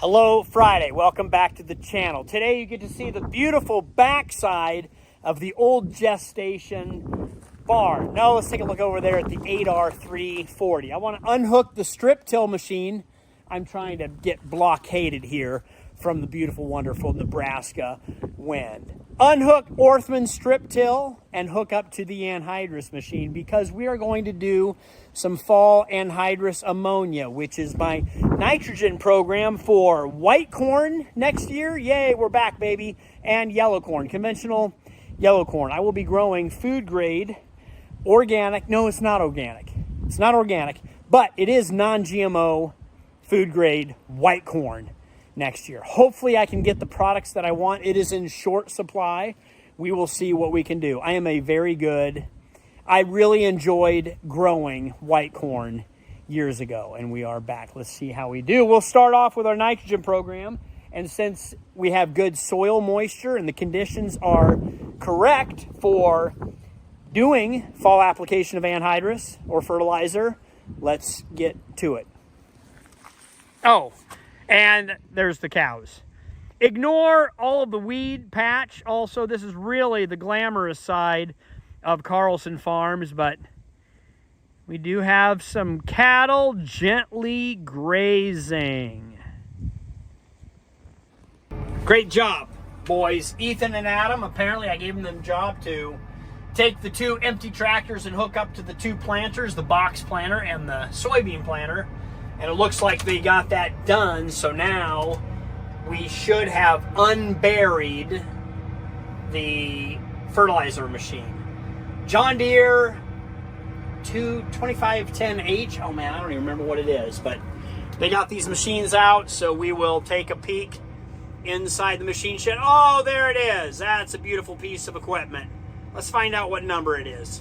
Hello Friday, welcome back to the channel. Today you get to see the beautiful backside of the old gestation barn. Now let's take a look over there at the 8R340. I want to unhook the strip till machine. I'm trying to get blockaded here from the beautiful, wonderful Nebraska wind. Unhook Orthman strip till and hook up to the Anhydrous machine because we are going to do some fall anhydrous ammonia, which is my nitrogen program for white corn next year. Yay, we're back, baby. And yellow corn, conventional yellow corn. I will be growing food grade organic. No, it's not organic. It's not organic, but it is non-GMO food grade white corn next year. Hopefully I can get the products that I want. It is in short supply. We will see what we can do. I really enjoyed growing white corn years ago, and we are back. Let's see how we do. We'll start off with our nitrogen program, and since we have good soil moisture and the conditions are correct for doing fall application of anhydrous or fertilizer, let's get to it. Oh, and there's the cows. Ignore all of the weed patch. Also, this is really the glamorous side of Carlson Farms, but we do have some cattle gently grazing. Great job, boys. Ethan and Adam, apparently I gave them the job to take the two empty tractors and hook up to the two planters, the box planter and the soybean planter. And it looks like they got that done, so now we should have unburied the fertilizer machine. John Deere 2510H. Oh man, I don't even remember what it is, but they got these machines out, so we will take a peek inside the machine shed. Oh, there it is. That's a beautiful piece of equipment. Let's find out what number it is.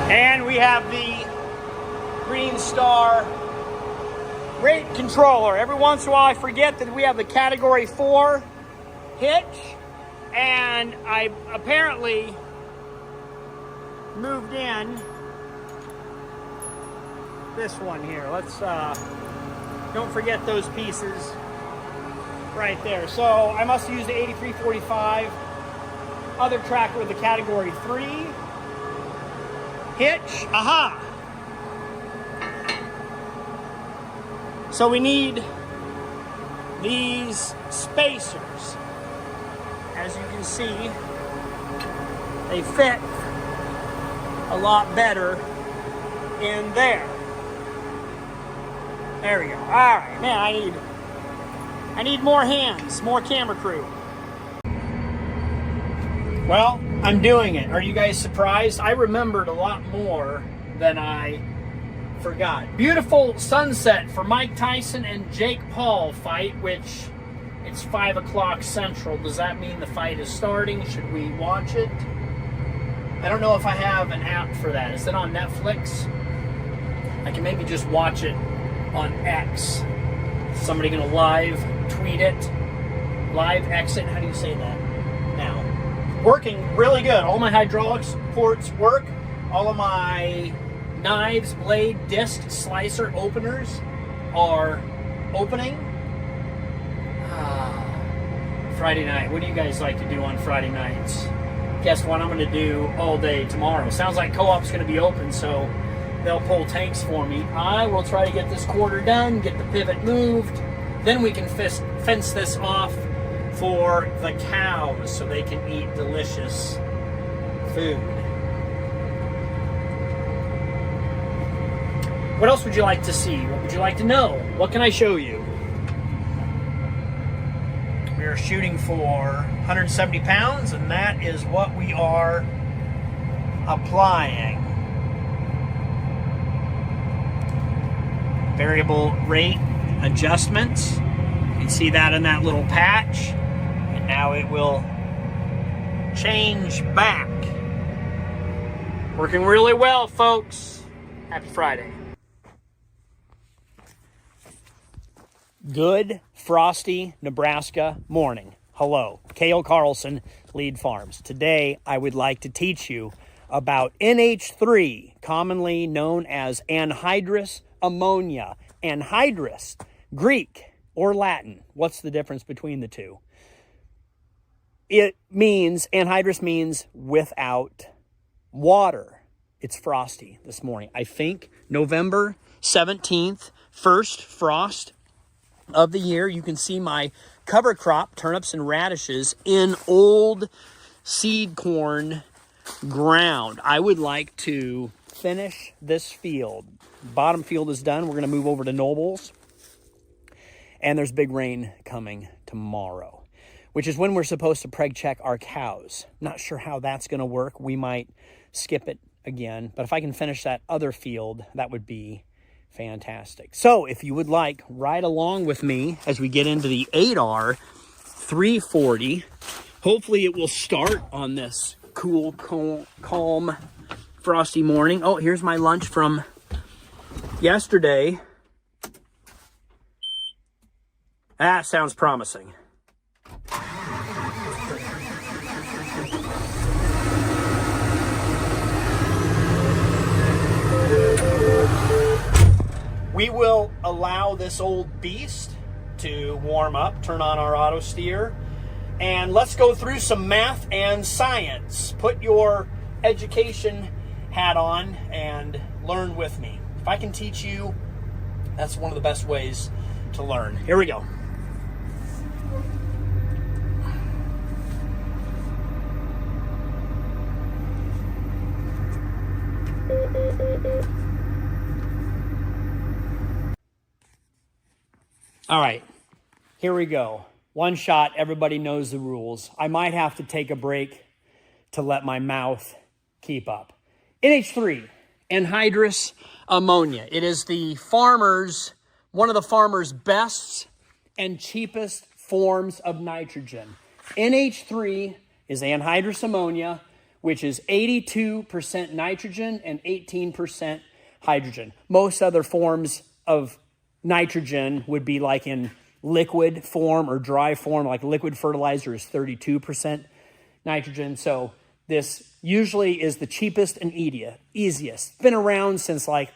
And we have the Green Star rate controller. Every once in a while I forget that we have the category 4 hitch, and I apparently moved in this one here. Let's don't forget those pieces right there. So I must use the 8345 other tractor with the category 3 hitch. Aha! So we need these spacers. As you can see, they fit a lot better in there. There we go. All right, man, I need more hands, more camera crew. Well, I'm doing it. Are you guys surprised? I remembered a lot more than I forgot. Beautiful sunset for Mike Tyson and Jake Paul fight, which it's 5 o'clock Central. Does that mean the fight is starting? Should we watch it? I don't know if I have an app for that. Is it on Netflix? I can maybe just watch it on X. Somebody gonna live tweet it? Live exit? How do you say that now? Working really good. All my hydraulics ports work. All of my knives, blade, disc, slicer, openers are opening. Friday night. What do you guys like to do on Friday nights? Guess what I'm going to do all day tomorrow. Sounds like co-op's going to be open, so they'll pull tanks for me. I will try to get this quarter done, get the pivot moved. Then we can fence this off for the cows so they can eat delicious food. What else would you like to see? What would you like to know? What can I show you? We are shooting for 170 pounds, and that is what we are applying. Variable rate adjustments. You can see that in that little patch. And now it will change back. Working really well, folks. Happy Friday. Good, frosty Nebraska morning. Hello, Cale Carlson, Lead Farms. Today, I would like to teach you about NH3, commonly known as anhydrous ammonia. Anhydrous, Greek or Latin. What's the difference between the two? Anhydrous means without water. It's frosty this morning. I think November 17th, first frost of the year. You can see my cover crop, turnips and radishes, in old seed corn ground. I would like to finish this field. Bottom field is done. We're going to move over to Nobles. And there's big rain coming tomorrow, which is when we're supposed to preg check our cows. Not sure how that's going to work. We might skip it again. But if I can finish that other field, that would be fantastic. So if you would like, ride along with me as we get into the 8R 340. Hopefully it will start on this cool, calm, frosty morning. Oh, here's my lunch from yesterday. That sounds promising. We will allow this old beast to warm up, turn on our auto steer, and let's go through some math and science. Put your education hat on and learn with me. If I can teach you, that's one of the best ways to learn. Here we go. All right, here we go. One shot, everybody knows the rules. I might have to take a break to let my mouth keep up. NH3, anhydrous ammonia. It is one of the farmer's best and cheapest forms of nitrogen. NH3 is anhydrous ammonia, which is 82% nitrogen and 18% hydrogen. Most other forms of nitrogen would be like in liquid form or dry form, like liquid fertilizer is 32% nitrogen. So this usually is the cheapest and easiest. Been around since like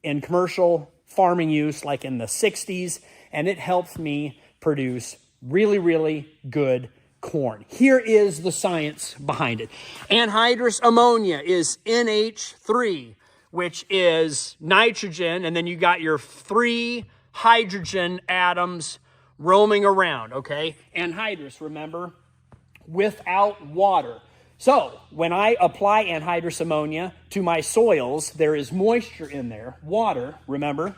in commercial farming use, like in the 60s, and it helps me produce really, really good corn. Here is the science behind it. Anhydrous ammonia is NH3, which is nitrogen, and then you got your 3 hydrogen atoms roaming around, okay? Anhydrous, remember, without water. So when I apply anhydrous ammonia to my soils, there is moisture in there. Water, remember,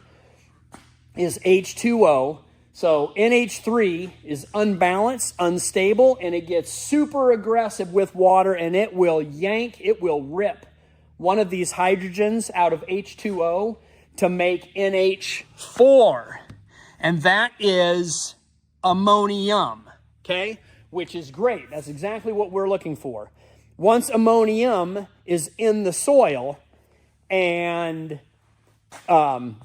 is H2O. So NH3 is unbalanced, unstable, and it gets super aggressive with water, and it will rip one of these hydrogens out of H2O to make NH4. And that is ammonium, okay? Which is great. That's exactly what we're looking for. Once ammonium is in the soil, and the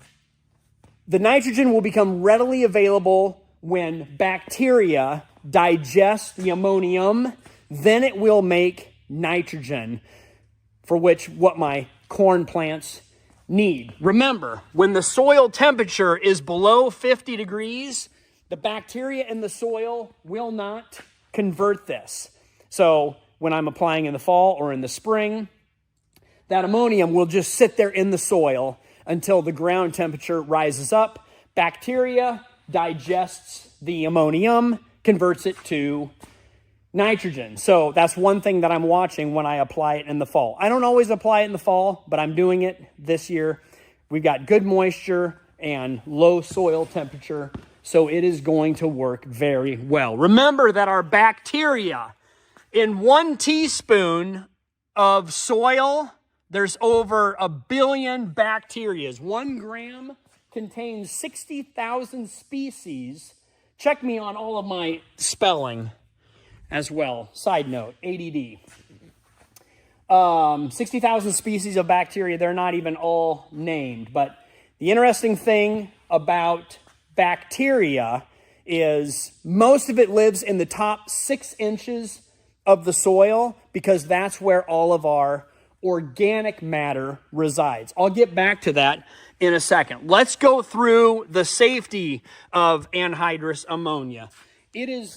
nitrogen will become readily available when bacteria digest the ammonium, then it will make nitrogen, for what my corn plants need. Remember, when the soil temperature is below 50 degrees, the bacteria in the soil will not convert this. So when I'm applying in the fall or in the spring, that ammonium will just sit there in the soil until the ground temperature rises up. Bacteria digests the ammonium, converts it to nitrogen. So that's one thing that I'm watching when I apply it in the fall. I don't always apply it in the fall, but I'm doing it this year. We've got good moisture and low soil temperature, so it is going to work very well. Remember that our bacteria, in 1 teaspoon of soil, there's over 1 billion bacteria. 1 gram contains 60,000 species. Check me on all of my spelling as well. Side note, ADD. 60,000 species of bacteria. They're not even all named. But the interesting thing about bacteria is most of it lives in the top 6 inches of the soil, because that's where all of our organic matter resides. I'll get back to that in a second. Let's go through the safety of anhydrous ammonia.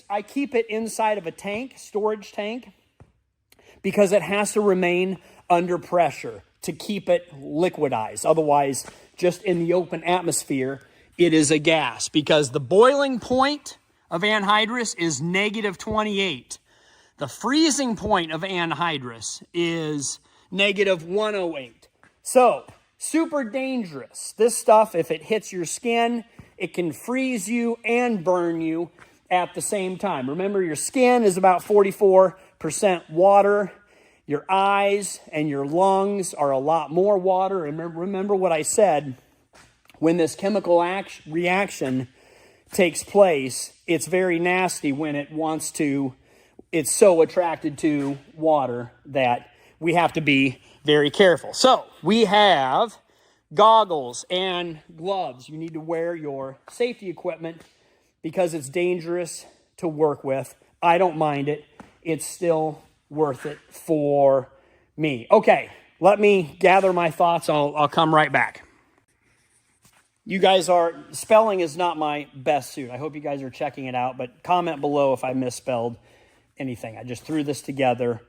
I keep it inside of a tank, storage tank, because it has to remain under pressure to keep it liquidized. Otherwise, just in the open atmosphere, it is a gas, because the boiling point of anhydrous is -28. The freezing point of anhydrous is -108. So, super dangerous. This stuff, if it hits your skin, it can freeze you and burn you at the same time. Remember, your skin is about 44% water. Your eyes and your lungs are a lot more water. Remember what I said, when this chemical reaction takes place, it's very nasty when it's so attracted to water that we have to be very careful. So we have goggles and gloves. You need to wear your safety equipment because it's dangerous to work with. I don't mind it. It's still worth it for me. Okay, let me gather my thoughts. I'll come right back. Spelling is not my best suit. I hope you guys are checking it out, but comment below if I misspelled anything. I just threw this together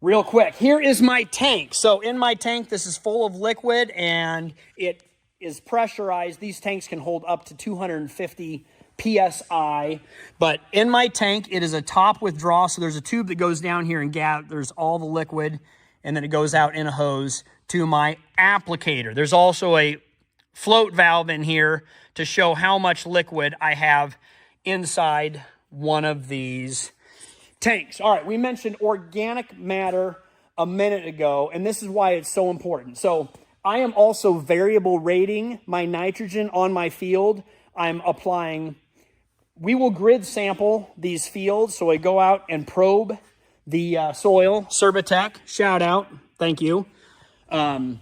real quick. Here is my tank. So in my tank, this is full of liquid and it is pressurized. These tanks can hold up to 250 PSI, but in my tank, it is a top withdrawal. So there's a tube that goes down here and gathers all the liquid, and then it goes out in a hose to my applicator. There's also a float valve in here to show how much liquid I have inside one of these tanks. All right, we mentioned organic matter a minute ago, and this is why it's so important. So I am also variable rating my nitrogen on my field. We will grid sample these fields, so I go out and probe the soil. Servitech, shout out, thank you. Probe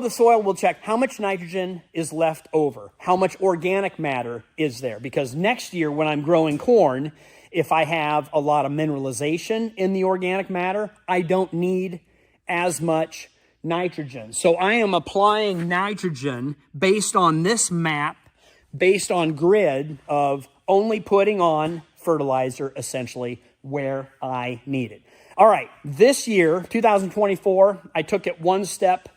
the soil, we'll check how much nitrogen is left over, how much organic matter is there, because next year when I'm growing corn, if I have a lot of mineralization in the organic matter, I don't need as much nitrogen. So I am applying nitrogen based on this map, based on grid of only putting on fertilizer essentially where I need it. All right, this year, 2024, I took it one step.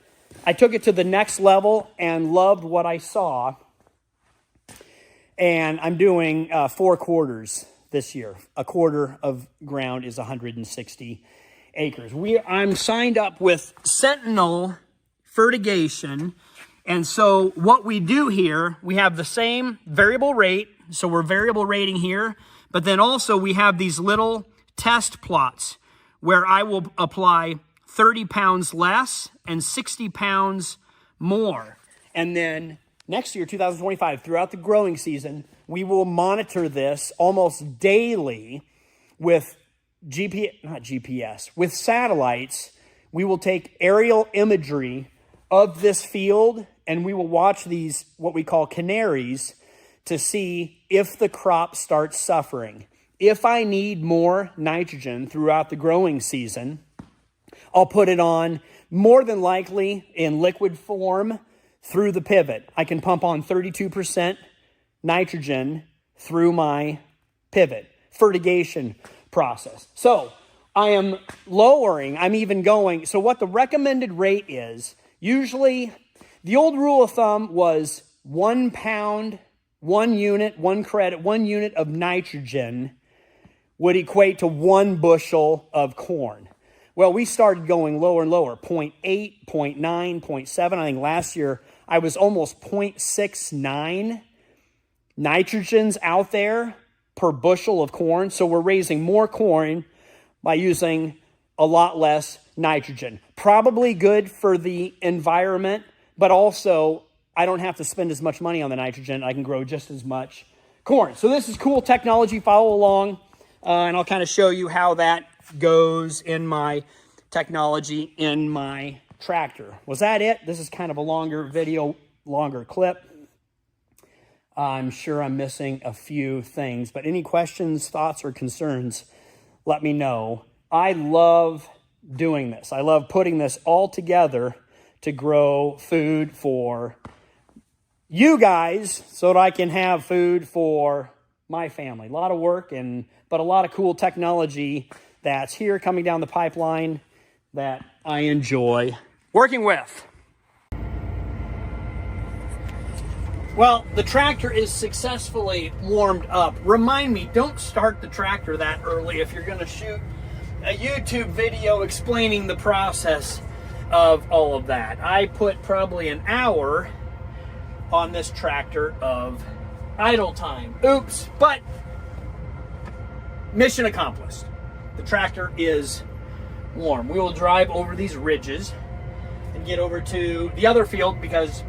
I took it to the next level and loved what I saw. And I'm doing 4 quarters this year. A quarter of ground is 160 acres. I'm signed up with Sentinel Fertigation. And so what we do here, we have the same variable rate. So we're variable rating here. But then also we have these little test plots where I will apply 30 pounds less and 60 pounds more. And then next year, 2025, throughout the growing season, we will monitor this almost daily with with satellites. We will take aerial imagery of this field and we will watch these, what we call canaries, to see if the crop starts suffering. If I need more nitrogen throughout the growing season, I'll put it on more than likely in liquid form through the pivot. I can pump on 32% nitrogen through my pivot fertigation process. So I am lowering, I'm even going, so what the recommended rate is, usually the old rule of thumb was 1 pound, 1 unit, 1 credit, 1 unit of nitrogen would equate to 1 bushel of corn. Well, we started going lower and lower, 0.8, 0.9, 0.7. I think last year I was almost 0.69 nitrogens out there per bushel of corn. So we're raising more corn by using a lot less nitrogen. Probably good for the environment, but also I don't have to spend as much money on the nitrogen. I can grow just as much corn. So this is cool technology. Follow along, and I'll kind of show you how that goes in my technology in my tractor. Was that it? This is kind of a longer video, longer clip. I'm sure I'm missing a few things, but any questions, thoughts, or concerns, let me know. I love doing this. I love putting this all together to grow food for you guys so that I can have food for my family. A lot of work, but a lot of cool technology that's here coming down the pipeline that I enjoy working with. Well, the tractor is successfully warmed up. Remind me, don't start the tractor that early if you're going to shoot a YouTube video explaining the process of all of that. I put probably an hour on this tractor of idle time. Oops, but mission accomplished. The tractor is warm. We will drive over these ridges and get over to the other field because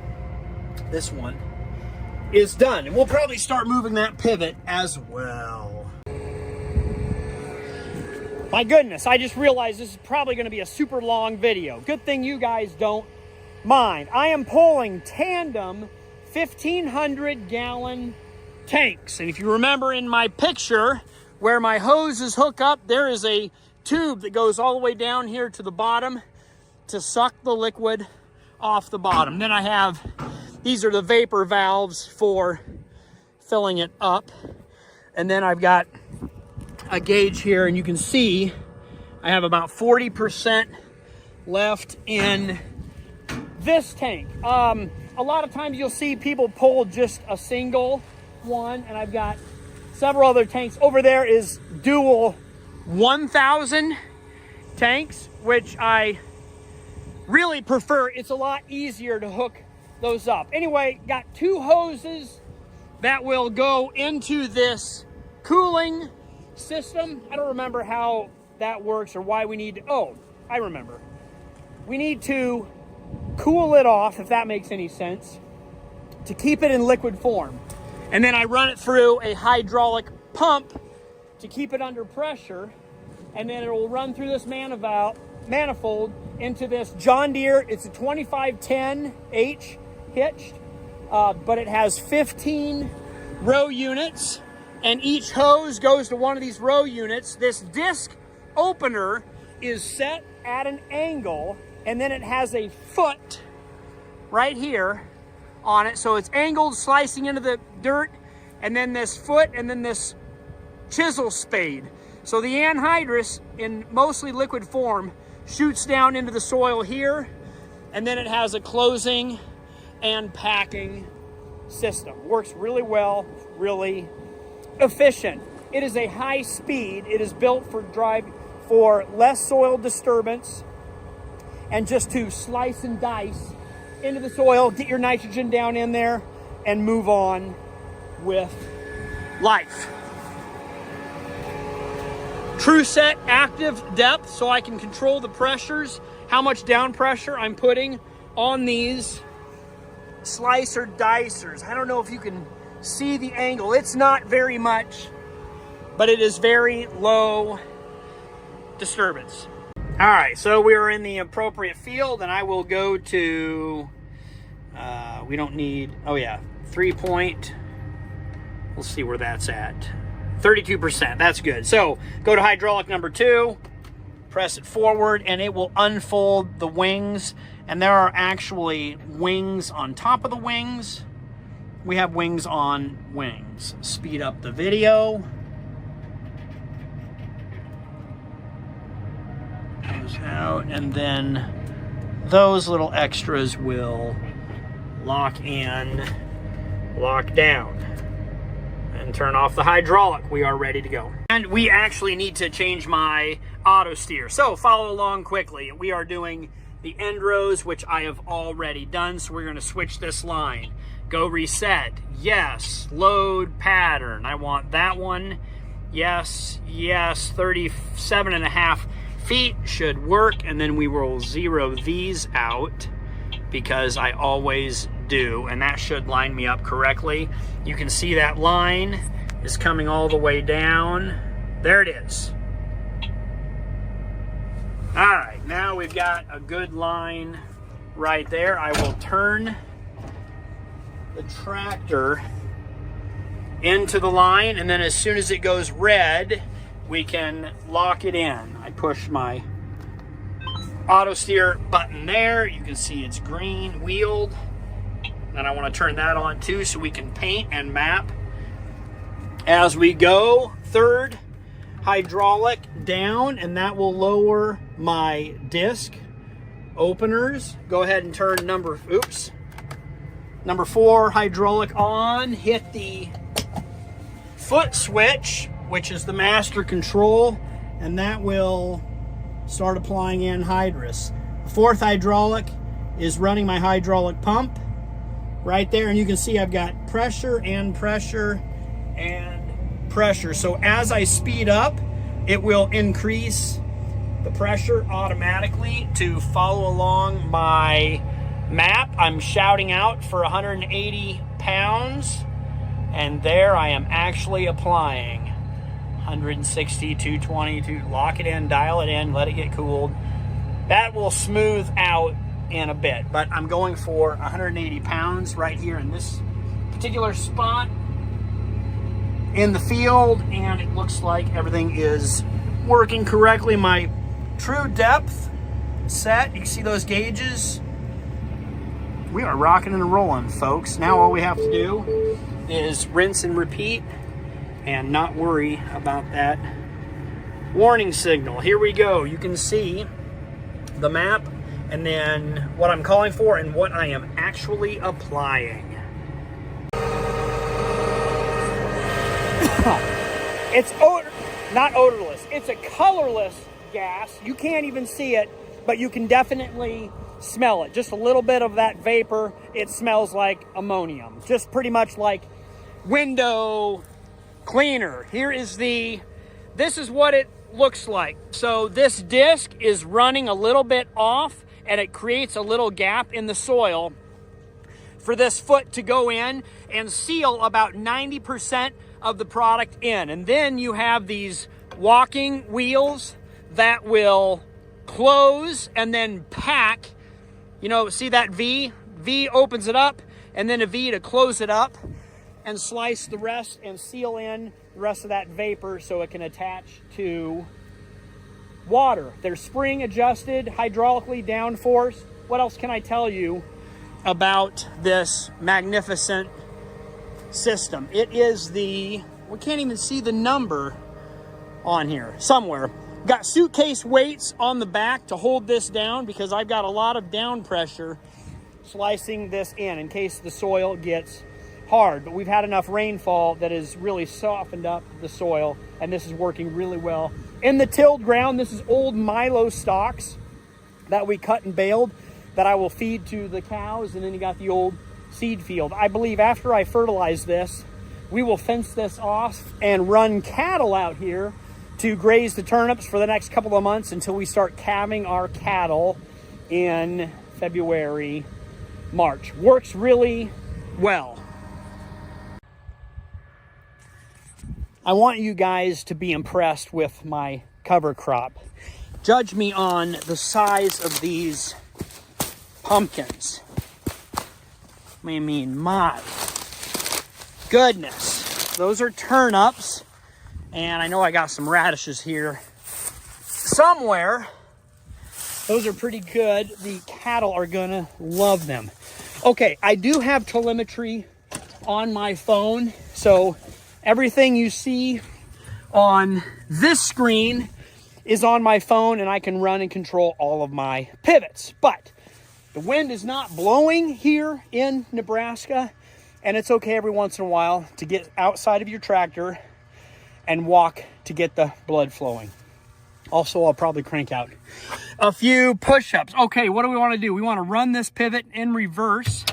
this one is done. And we'll probably start moving that pivot as well. My goodness, I just realized this is probably going to be a super long video. Good thing you guys don't mind. I am pulling tandem 1,500 gallon tanks. And if you remember in my picture where my hoses hook up, there is a tube that goes all the way down here to the bottom to suck the liquid off the bottom. Then I have, these are the vapor valves for filling it up. And then I've got a gauge here, and you can see I have about 40% left in this tank. A lot of times you'll see people pull just a single one, and I've got several other tanks. Over there is dual 1,000 tanks, which I really prefer. It's a lot easier to hook those up. Anyway, got 2 hoses that will go into this cooling system. I don't remember how that works or why we need to, oh, I remember. We need to cool it off, if that makes any sense, to keep it in liquid form. And then I run it through a hydraulic pump to keep it under pressure, and then it will run through this manifold into this John Deere. It's a 2510H hitched, but it has 15 row units, and each hose goes to one of these row units. This disc opener is set at an angle, and then it has a foot right here on it, so it's angled, slicing into the dirt, and then this foot, and then this chisel spade. So the anhydrous, in mostly liquid form, shoots down into the soil here, and then it has a closing and packing system. Works really well, really efficient. It is a high speed. It is built for less soil disturbance, and just to slice and dice into the soil, get your nitrogen down in there, and move on with life. True set active depth, so I can control the pressures, how much down pressure I'm putting on these slicer dicers. I don't know if you can see the angle. It's not very much, but it is very low disturbance. All right, so we are in the appropriate field, and I will go to, we don't need, oh yeah, 3 point, we'll see where that's at. 32%, that's good. So go to hydraulic number 2, press it forward, and it will unfold the wings. And there are actually wings on top of the wings. We have wings on wings. Speed up the video. Goes out, and then those little extras will lock in, lock down, and turn off the hydraulic. We are ready to go. And we actually need to change my auto steer. So follow along quickly. We are doing the end rows, which I have already done. So we're going to switch this line. Go reset. Yes. Load pattern. I want that one. Yes. Yes. 37.5 feet should work. And then we will zero these out because I always do. And that should line me up correctly. You can see that line is coming all the way down. There it is. All right, now we've got a good line right there. I will turn the tractor into the line, and then as soon as it goes red, we can lock it in. I push my auto steer button there. You can see it's green wheeled. And I want to turn that on too so we can paint and map as we go. Third hydraulic down, and that will lower my disc openers. Go ahead and turn number 4 hydraulic on. Hit the foot switch, which is the master control, and that will start applying anhydrous. Fourth hydraulic is running my hydraulic pump right there, and you can see I've got pressure and pressure and pressure. So as I speed up, it will increase the pressure automatically to follow along my map. I'm shouting out for 180 pounds, and there I am actually applying 160, 220, to lock it in, dial it in, let it get cooled. That will smooth out in a bit, but I'm going for 180 pounds right here in this particular spot in the field, and it looks like everything is working correctly. My true depth set, you can see those gauges. We are rocking and rolling, folks. Now all we have to do is rinse and repeat and not worry about that warning signal. Here we go. You can see the map and then what I'm calling for and what I am actually applying. It's not odorless. It's a colorless gas. You can't even see it, but you can definitely smell it. Just a little bit of that vapor. It smells like ammonium. Just pretty much like window cleaner. This is what it looks like. So this disc is running a little bit off, and it creates a little gap in the soil for this foot to go in and seal about 90% of the product in. And then you have these walking wheels that will close and then pack. You know, see that V? V opens it up, and then a V to close it up and slice the rest and seal in the rest of that vapor so it can attach to water. They're spring adjusted, hydraulically downforce. What else can I tell you about this magnificent system? It is we can't even see the number on here, somewhere. Got suitcase weights on the back to hold this down because I've got a lot of down pressure slicing this in case the soil gets hard. But we've had enough rainfall that has really softened up the soil, and this is working really well. In the tilled ground, this is old milo stalks that we cut and baled that I will feed to the cows, and then you got the old seed field. I believe after I fertilize this, we will fence this off and run cattle out here to graze the turnips for the next couple of months until we start calving our cattle in February, March. Works really well. I want you guys to be impressed with my cover crop. Judge me on the size of these pumpkins. I mean, my goodness. Those are turnips. And I know I got some radishes here somewhere. Those are pretty good. The cattle are gonna love them. Okay, I do have telemetry on my phone. So everything you see on this screen is on my phone, and I can run and control all of my pivots. But the wind is not blowing here in Nebraska, and it's okay every once in a while to get outside of your tractor and walk to get the blood flowing. Also, I'll probably crank out a few push-ups. Okay, what do we want to do? We want to run this pivot in reverse.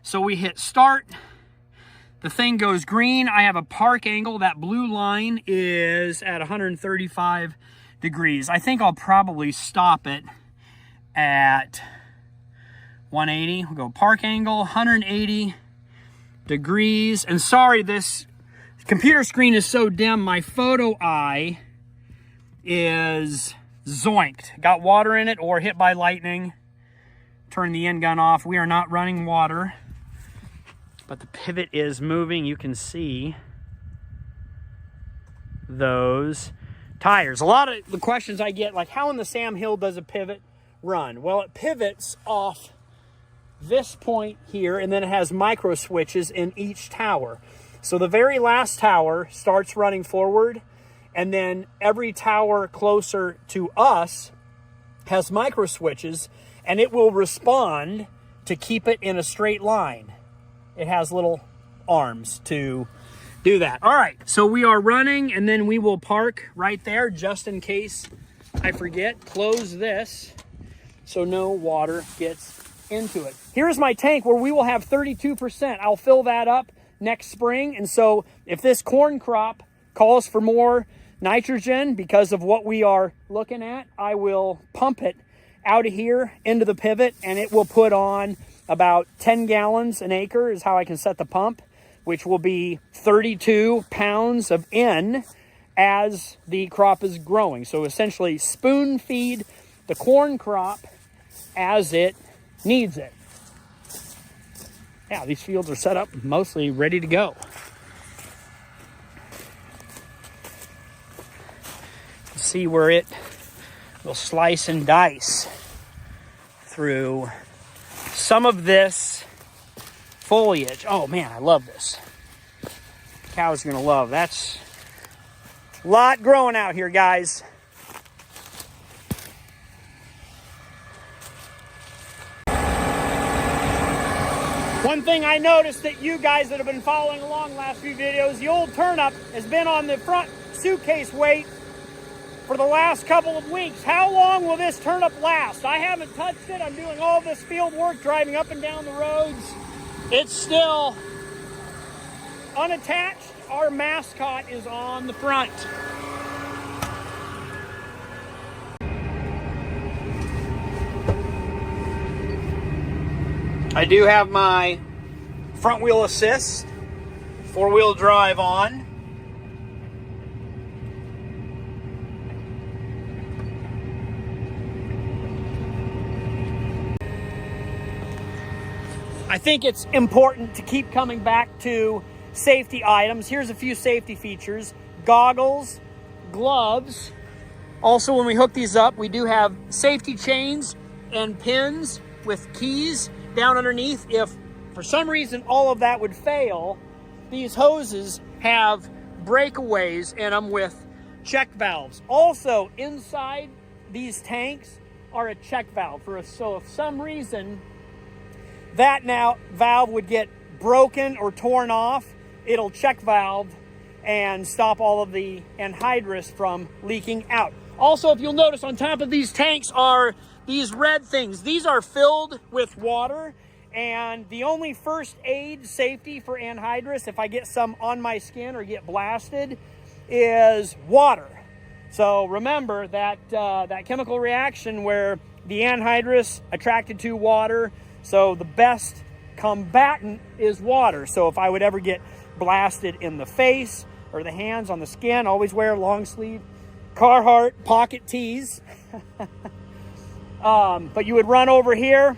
So we hit start. The thing goes green. I have a park angle. That blue line is at 135 degrees. I think I'll probably stop it at 180. We'll go park angle, 180 degrees. And sorry, this computer screen is so dim, my photo eye is zoinked. Got water in it or hit by lightning. Turn the end gun off. We are not running water, but the pivot is moving. You can see those tires. A lot of the questions I get, like, how in the Sam Hill does a pivot run? Well, it pivots off this point here, and then it has micro switches in each tower. So the very last tower starts running forward, and then every tower closer to us has micro switches, and it will respond to keep it in a straight line. It has little arms to do that. All right, so we are running, and then we will park right there just in case I forget. Close this so no water gets into it. Here's my tank where we will have 32%. I'll fill that up next spring, and so if this corn crop calls for more nitrogen because of what we are looking at, I will pump it out of here into the pivot, and it will put on about 10 gallons an acre is how I can set the pump, which will be 32 pounds of N as the crop is growing. So essentially spoon feed the corn crop as it needs it. Yeah, these fields are set up mostly ready to go. See where it will slice and dice through some of this foliage. Oh man, I love this. Cows are gonna love. That's a lot growing out here, guys. One thing I noticed that you guys that have been following along the last few videos, the old turnip has been on the front suitcase weight for the last couple of weeks. How long will this turnip last? I haven't touched it. I'm doing all this field work, driving up and down the roads. It's still unattached. Our mascot is on the front. I do have my front wheel assist, 4-wheel drive on. I think it's important to keep coming back to safety items. Here's a few safety features: goggles, gloves. Also, when we hook these up, we do have safety chains and pins with keys down underneath. If for some reason all of that would fail, these hoses have breakaways in them with check valves. Also, inside these tanks are a check valve. So if some reason that valve would get broken or torn off, it'll check valve and stop all of the anhydrous from leaking out. Also, if you'll notice, on top of these tanks are these red things. These are filled with water, and the only first aid safety for anhydrous, if I get some on my skin or get blasted, is water. So remember that that chemical reaction where the anhydrous attracted to water, so the best combatant is water. So if I would ever get blasted in the face or the hands on the skin, always wear long sleeve Carhartt pocket tees. But you would run over here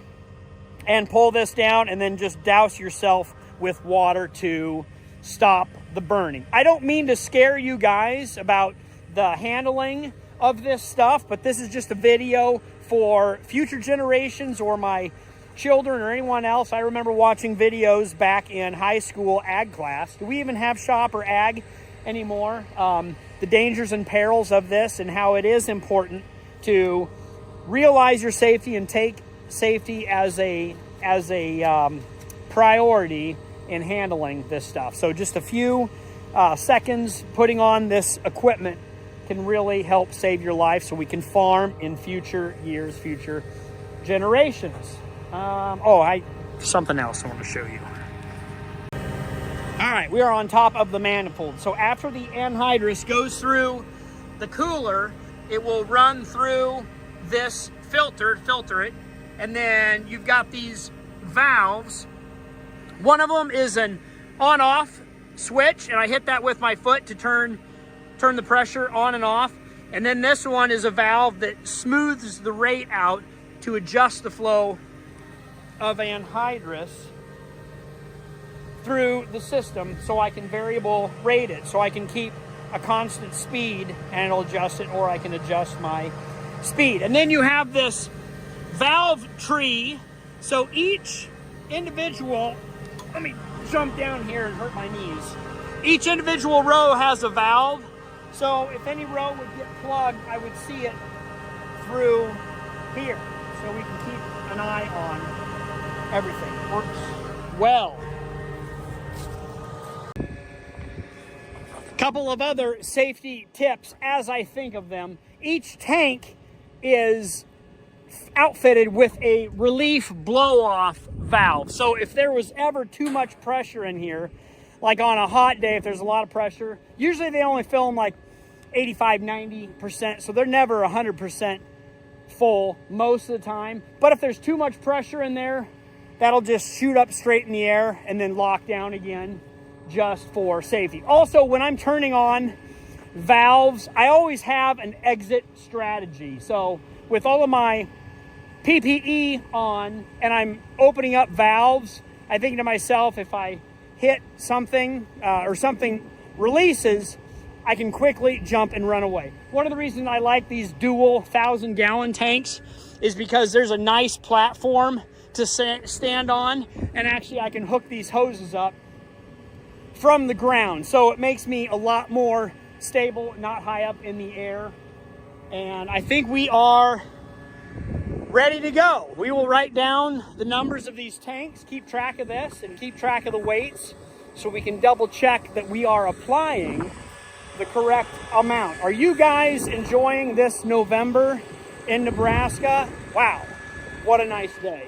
and pull this down and then just douse yourself with water to stop the burning. I don't mean to scare you guys about the handling of this stuff, but this is just a video for future generations or my children or anyone else. I remember watching videos back in high school ag class. Do we even have shop or ag anymore? The dangers and perils of this, and how it is important to realize your safety and take safety as a priority in handling this stuff. So just a few seconds putting on this equipment can really help save your life, so we can farm in future years, future generations. Something else I want to show you. All right, we are on top of the manifold. So after the anhydrous goes through the cooler, it will run through this filter it, and then you've got these valves. One of them is an on-off switch, and I hit that with my foot to turn the pressure on and off. And then this one is a valve that smooths the rate out to adjust the flow of anhydrous through the system, so I can variable rate it, so I can keep a constant speed and it'll adjust it, or I can adjust my speed. And then you have this valve tree. So each individual, let me jump down here and hurt my knees. Each individual row has a valve. So if any row would get plugged, I would see it through here. So we can keep an eye on everything. Works well. Couple of other safety tips as I think of them. Each tank is outfitted with a relief blow-off valve. So if there was ever too much pressure in here, like on a hot day, if there's a lot of pressure, usually they only fill them like 85, 90%, so they're never 100% full most of the time. But if there's too much pressure in there, that'll just shoot up straight in the air and then lock down again, just for safety. Also, when I'm turning on valves, I always have an exit strategy. So with all of my PPE on and I'm opening up valves, I think to myself, if I hit something or something releases, I can quickly jump and run away. One of the reasons I like these dual 1,000-gallon tanks is because there's a nice platform to stand on, and actually I can hook these hoses up from the ground. So it makes me a lot more stable, not high up in the air. And I think we are ready to go. We will write down the numbers of these tanks, keep track of this, and keep track of the weights so we can double check that we are applying the correct amount. Are you guys enjoying this November in Nebraska? Wow, what a nice day.